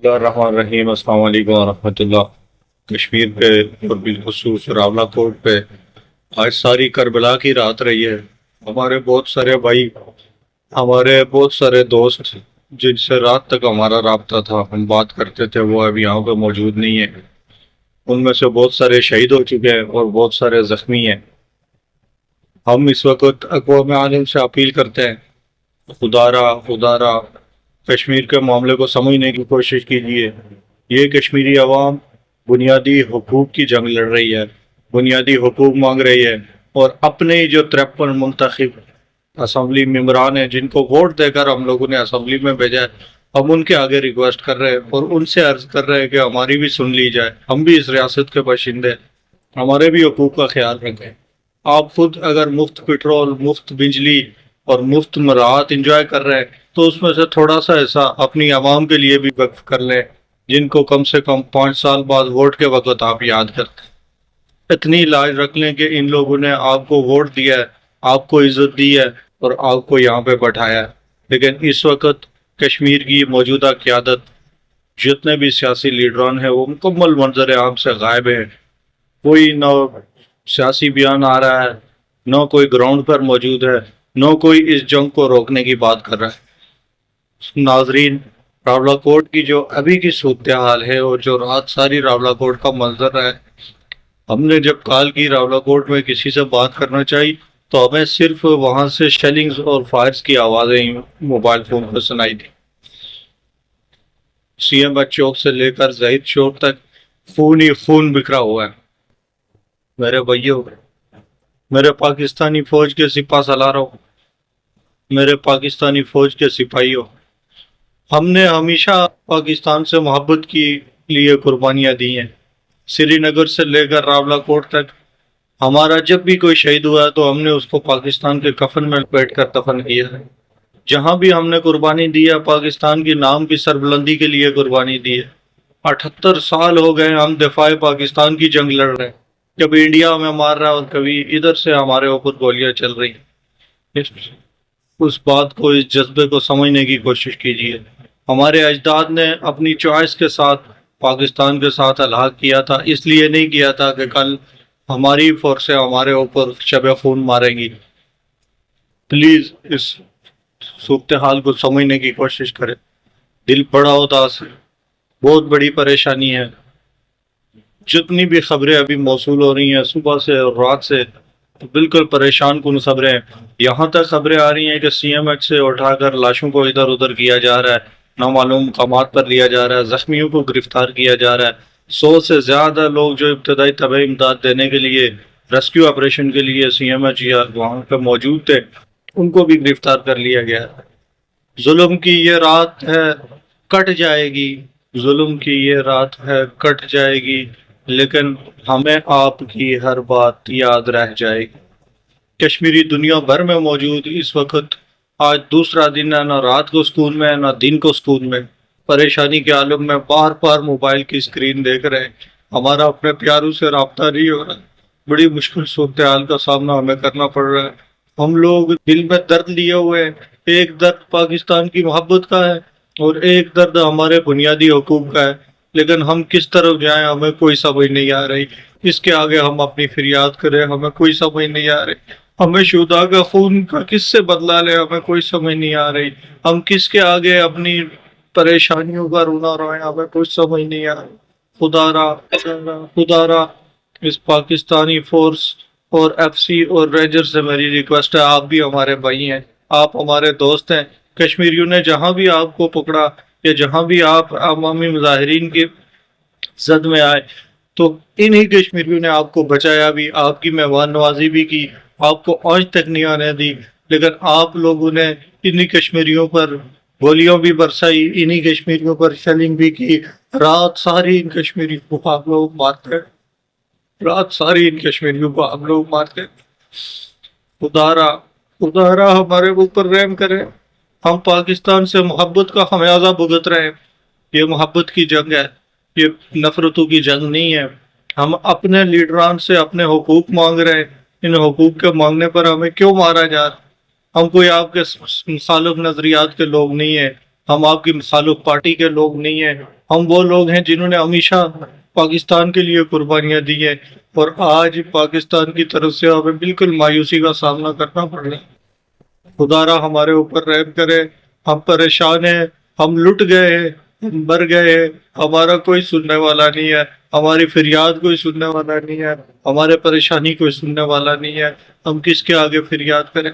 اللہ الرحمن الرحیم۔ السلام علیکم ورحمۃ اللہ۔ کشمیر پہ اور بالخصوص راولہ کوٹ پہ آج ساری کربلا کی رات رہی ہے۔ ہمارے بہت سارے بھائی، ہمارے بہت سارے دوست جن سے رات تک ہمارا رابطہ تھا، ہم بات کرتے تھے، وہ ابھی یہاں پہ موجود نہیں ہیں۔ ان میں سے بہت سارے شہید ہو چکے ہیں اور بہت سارے زخمی ہیں۔ ہم اس وقت اقوام عالم سے اپیل کرتے ہیں، خدا را کشمیر کے معاملے کو سمجھنے کی کوشش کیجیے۔ یہ کشمیری عوام بنیادی حقوق کی جنگ لڑ رہی ہے، بنیادی حقوق مانگ رہی ہے، اور اپنے ہی جو 53 منتخب اسمبلی ممبران ہیں جن کو ووٹ دے کر ہم لوگوں نے اسمبلی میں بھیجا ہے، ہم ان کے آگے ریکویسٹ کر رہے ہیں اور ان سے عرض کر رہے ہیں کہ ہماری بھی سن لی جائے۔ ہم بھی اس ریاست کے باشندے، ہمارے بھی حقوق کا خیال رکھیں۔ آپ خود اگر مفت پٹرول، مفت بجلی اور مفت مراحت انجوائے کر رہے ہیں تو اس میں سے تھوڑا سا حصہ اپنی عوام کے لیے بھی وقف کر لیں، جن کو کم سے کم 5 سال بعد ووٹ کے وقت آپ یاد کرتے ہیں۔ اتنی لاج رکھ لیں کہ ان لوگوں نے آپ کو ووٹ دیا ہے، آپ کو عزت دی ہے اور آپ کو یہاں پہ بٹھایا ہے، لیکن اس وقت کشمیر کی موجودہ قیادت، جتنے بھی سیاسی لیڈران ہیں، وہ مکمل منظر عام سے غائب ہیں۔ کوئی نہ سیاسی بیان آ رہا ہے، نہ کوئی گراؤنڈ پر موجود ہے، نہ کوئی اس جنگ کو روکنے کی بات کر رہا ہے۔ ناظرین، راولہ کوٹ کی جو ابھی کی صورتحال ہے اور جو رات ساری راولہ کوٹ کا منظر ہے، ہم نے جب کال کی راولہ کوٹ میں کسی سے بات کرنا چاہیے تو ہمیں صرف وہاں سے شیلنگز اور فائرز کی آوازیں موبائل فون پر سنائی دی۔ سی ایم ایچ چوک سے لے کر زہید چوک تک خون ہی خون بکھرا ہوا ہے۔ میرے بھائیوں، میرے پاکستانی فوج کے سپاہ سالاروں، میرے پاکستانی فوج کے سپاہیوں، ہم نے ہمیشہ پاکستان سے محبت کے لیے قربانیاں دی ہیں۔ سری نگر سے لے کر راولہ کوٹ تک ہمارا جب بھی کوئی شہید ہوا ہے تو ہم نے اس کو پاکستان کے کفن میں لپیٹ کر دفن کیا ہے۔ جہاں بھی ہم نے قربانی دی ہے، پاکستان کی نام کی سربلندی کے لیے قربانی دی ہے۔ 78 سال ہو گئے ہم دفاع پاکستان کی جنگ لڑ رہے ہیں، کبھی انڈیا ہمیں مار رہا ہے اور کبھی ادھر سے ہمارے اوپر گولیاں چل رہی ہیں۔ اس بات کو، اس جذبے کو سمجھنے کی کوشش کیجیے۔ ہمارے اجداد نے اپنی چوائس کے ساتھ پاکستان کے ساتھ الحاق کیا تھا، اس لیے نہیں کیا تھا کہ کل ہماری فورسیں ہمارے اوپر شب خون ماریں گی۔ پلیز اس صورتحال کو سمجھنے کی کوشش کریں۔ دل بڑا اداس ہے، بہت بڑی پریشانی ہے۔ جتنی بھی خبریں ابھی موصول ہو رہی ہیں صبح سے اور رات سے، بالکل پریشان کن خبریں ہیں۔ یہاں تک خبریں آ رہی ہیں کہ سی ایم ایچ سے اٹھا کر لاشوں کو ادھر ادھر کیا جا رہا ہے، نامعلوم مقامات پر لیا جا رہا ہے، زخمیوں کو گرفتار کیا جا رہا ہے۔ 100 سے زیادہ لوگ جو ابتدائی طبی امداد دینے کے لیے، ریسکیو آپریشن کے لیے سی ایم ایچ یا وہاں پہ موجود تھے، ان کو بھی گرفتار کر لیا گیا ہے۔ ظلم کی یہ رات ہے، کٹ جائے گی، ظلم کی یہ رات ہے، کٹ جائے گی، لیکن ہمیں آپ کی ہر بات یاد رہ جائے گی۔ کشمیری دنیا بھر میں موجود اس وقت آج دوسرا دن ہے، نہ رات کو سکون میں ہے نہ دن کو سکون میں، پریشانی کے عالم میں بار بار موبائل کی اسکرین دیکھ رہے ہیں، ہمارا اپنے پیاروں سے رابطہ نہیں ہو رہا، بڑی مشکل صورتحال کا سامنا ہمیں کرنا پڑ رہا ہے۔ ہم لوگ دل میں درد لیے ہوئے ہیں، ایک درد پاکستان کی محبت کا ہے اور ایک درد ہمارے بنیادی حقوق کا ہے، لیکن ہم کس طرف جائیں ہمیں کوئی سمجھ نہیں آ رہی۔ اس کے آگے ہم اپنی فریاد کریں، ہمیں کوئی سمجھ نہیں آ رہی۔ ہمیں شہداء کا خون کا کس سے بدلہ لے، ہمیں کوئی سمجھ نہیں آ رہی۔ ہم کس کے آگے اپنی پریشانیوں کا رونا روئیں، ہمیں کوئی سمجھ نہیں آ رہی۔ خدا را اس پاکستانی فورس اور ایف سی اور رینجر سے میری ریکویسٹ ہے، آپ بھی ہمارے بھائی ہیں، آپ ہمارے دوست ہیں۔ کشمیریوں نے جہاں بھی آپ کو پکڑا یا جہاں بھی آپ عوامی مظاہرین کے زد میں آئے تو انہی کشمیریوں نے آپ کو بچایا بھی، آپ کی مہمان نوازی بھی کی، آپ کو آج تک نہیں آنے دی، لیکن آپ لوگوں نے انہی کشمیریوں پر گولیاں بھی برسائی، انہی کشمیریوں پر شیلنگ بھی کی۔ رات ساری ان کشمیریوں کو آپ لوگ مارتے، رات ساری ان کشمیریوں کو آپ لوگ مارتے۔ خدا را ہمارے اوپر رحم کرے۔ ہم پاکستان سے محبت کا خمیازہ بھگت رہے ہیں۔ یہ محبت کی جنگ ہے، یہ نفرتوں کی جنگ نہیں ہے۔ ہم اپنے لیڈران سے اپنے حقوق مانگ رہے ہیں، ان حقوق کے مانگنے پر ہمیں کیوں مارا جا رہا؟ ہم کوئی آپ کے مخالف نظریات کے لوگ نہیں ہیں، ہم آپ کی مخالف پارٹی کے لوگ نہیں ہیں، ہم وہ لوگ ہیں جنہوں نے ہمیشہ پاکستان کے لیے قربانیاں دی ہیں، اور آج پاکستان کی طرف سے ہمیں بالکل مایوسی کا سامنا کرنا پڑ رہا ہے۔ خدا را ہمارے اوپر رحم کرے، ہم پریشان ہیں، ہم لٹ گئے ہیں، ہم مر گئے ہیں، ہمارا کوئی سننے والا نہیں ہے، ہماری فریاد کوئی سننے والا نہیں ہے، ہمارے پریشانی کوئی سننے والا نہیں ہے، ہم کس کے آگے فریاد کریں؟